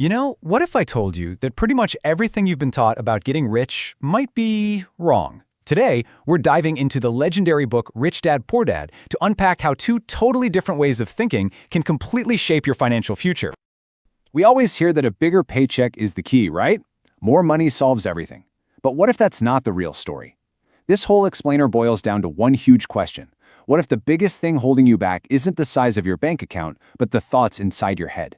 What if I told you that pretty much everything you've been taught about getting rich might be wrong? Today, we're diving into the legendary book Rich Dad, Poor Dad to unpack how two totally different ways of thinking can completely shape your financial future. We always hear that a bigger paycheck is the key, right? More money solves everything. But what if that's not the real story? This whole explainer boils down to one huge question. What if the biggest thing holding you back isn't the size of your bank account, but the thoughts inside your head?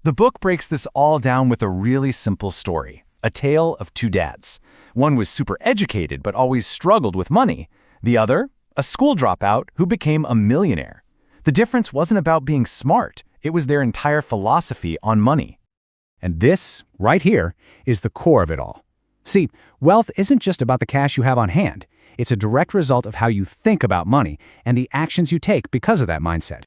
The book breaks this all down with a really simple story, a tale of two dads. One was super educated but always struggled with money. The other, a school dropout who became a millionaire. The difference wasn't about being smart, it was their entire philosophy on money. And this, right here, is the core of it all. See, wealth isn't just about the cash you have on hand. It's a direct result of how you think about money and the actions you take because of that mindset.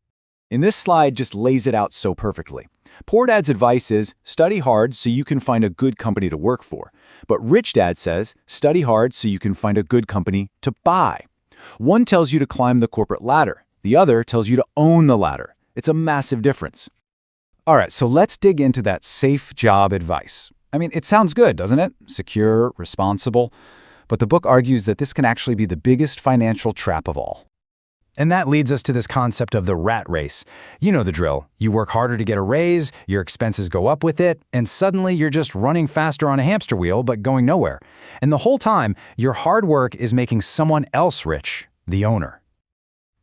And this slide just lays it out so perfectly. Poor Dad's advice is, study hard so you can find a good company to work for. But Rich Dad says, study hard so you can find a good company to buy. One tells you to climb the corporate ladder. The other tells you to own the ladder. It's a massive difference. All right, so let's dig into that safe job advice. It sounds good, doesn't it? Secure, responsible. But the book argues that this can actually be the biggest financial trap of all. And that leads us to this concept of the rat race. You know the drill. You work harder to get a raise, your expenses go up with it, and suddenly you're just running faster on a hamster wheel but going nowhere. And the whole time, your hard work is making someone else rich, the owner.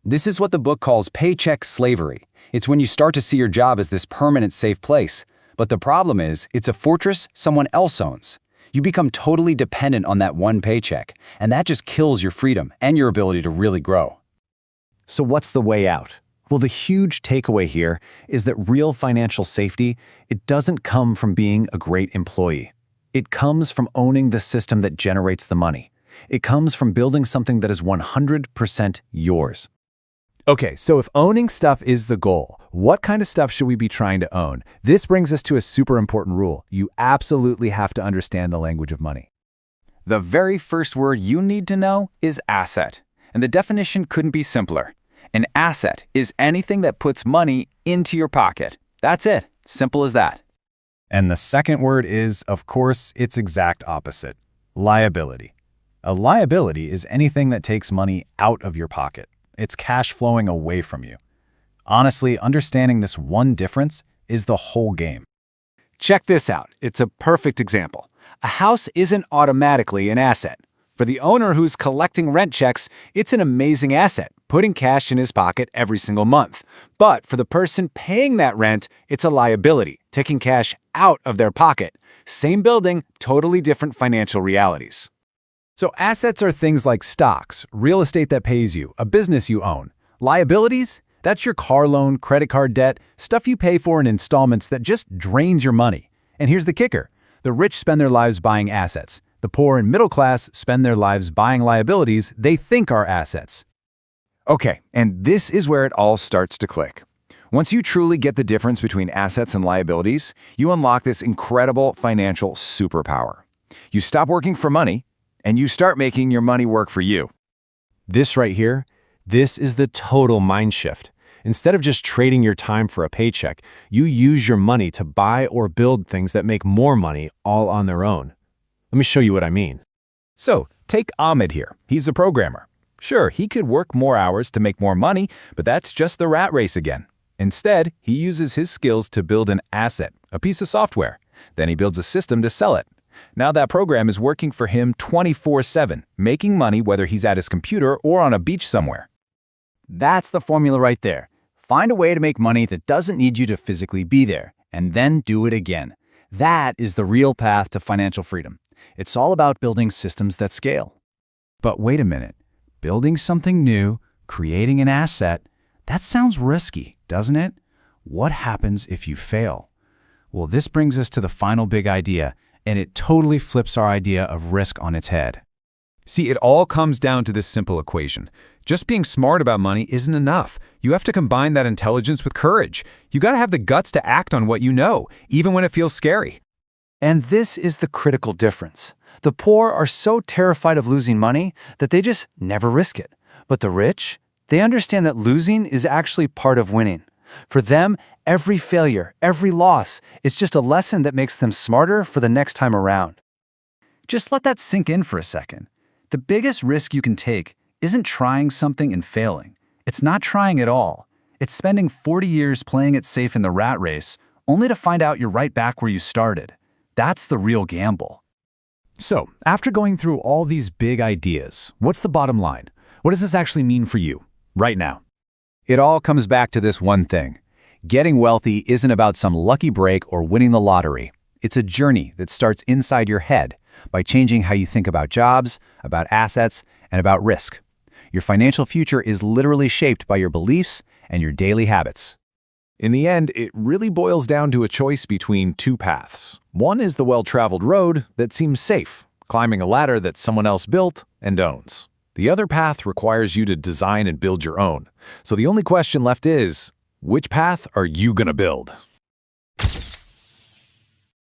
This is what the book calls paycheck slavery. It's when you start to see your job as this permanent safe place. But the problem is, it's a fortress someone else owns. You become totally dependent on that one paycheck, and that just kills your freedom and your ability to really grow. So what's the way out? Well, the huge takeaway here is that real financial safety, it doesn't come from being a great employee. It comes from owning the system that generates the money. It comes from building something that is 100% yours. Okay, so if owning stuff is the goal, what kind of stuff should we be trying to own? This brings us to a super important rule. You absolutely have to understand the language of money. The very first word you need to know is asset, and the definition couldn't be simpler. An asset is anything that puts money into your pocket. That's it. Simple as that. And the second word is, of course, its exact opposite. Liability. A liability is anything that takes money out of your pocket. It's cash flowing away from you. Honestly, understanding this one difference is the whole game. Check this out. It's a perfect example. A house isn't automatically an asset. For the owner who's collecting rent checks, it's an amazing asset, putting cash in his pocket every single month. But for the person paying that rent, it's a liability, taking cash out of their pocket. Same building, totally different financial realities. So assets are things like stocks, real estate that pays you, a business you own. Liabilities? That's your car loan, credit card debt, stuff you pay for in installments that just drains your money. And here's the kicker. The rich spend their lives buying assets. The poor and middle class spend their lives buying liabilities they think are assets. Okay, and this is where it all starts to click. Once you truly get the difference between assets and liabilities, you unlock this incredible financial superpower. You stop working for money, and you start making your money work for you. This right here, this is the total mind shift. Instead of just trading your time for a paycheck, you use your money to buy or build things that make more money all on their own. Let me show you what I mean. So, take Ahmed here. He's a programmer. Sure, he could work more hours to make more money, but that's just the rat race again. Instead, he uses his skills to build an asset, a piece of software. Then he builds a system to sell it. Now that program is working for him 24/7, making money whether he's at his computer or on a beach somewhere. That's the formula right there. Find a way to make money that doesn't need you to physically be there, and then do it again. That is the real path to financial freedom. It's all about building systems that scale. But wait a minute. Building something new, creating an asset, that sounds risky, doesn't it? What happens if you fail? Well, this brings us to the final big idea, and it totally flips our idea of risk on its head. See, it all comes down to this simple equation. Just being smart about money isn't enough. You have to combine that intelligence with courage. You got to have the guts to act on what you know, even when it feels scary. And this is the critical difference. The poor are so terrified of losing money that they just never risk it. But the rich, they understand that losing is actually part of winning. For them, Every failure, every loss, is just a lesson that makes them smarter for the next time around. Just let that sink in for a second. The biggest risk you can take isn't trying something and failing. It's not trying at all. It's spending 40 years playing it safe in the rat race, only to find out you're right back where you started. That's the real gamble. So, after going through all these big ideas, what's the bottom line? What does this actually mean for you, right now? It all comes back to this one thing. Getting wealthy isn't about some lucky break or winning the lottery. It's a journey that starts inside your head by changing how you think about jobs, about assets, and about risk. Your financial future is literally shaped by your beliefs and your daily habits. In the end, it really boils down to a choice between two paths. One is the well-traveled road that seems safe, climbing a ladder that someone else built and owns. The other path requires you to design and build your own. So the only question left is, which path are you gonna build?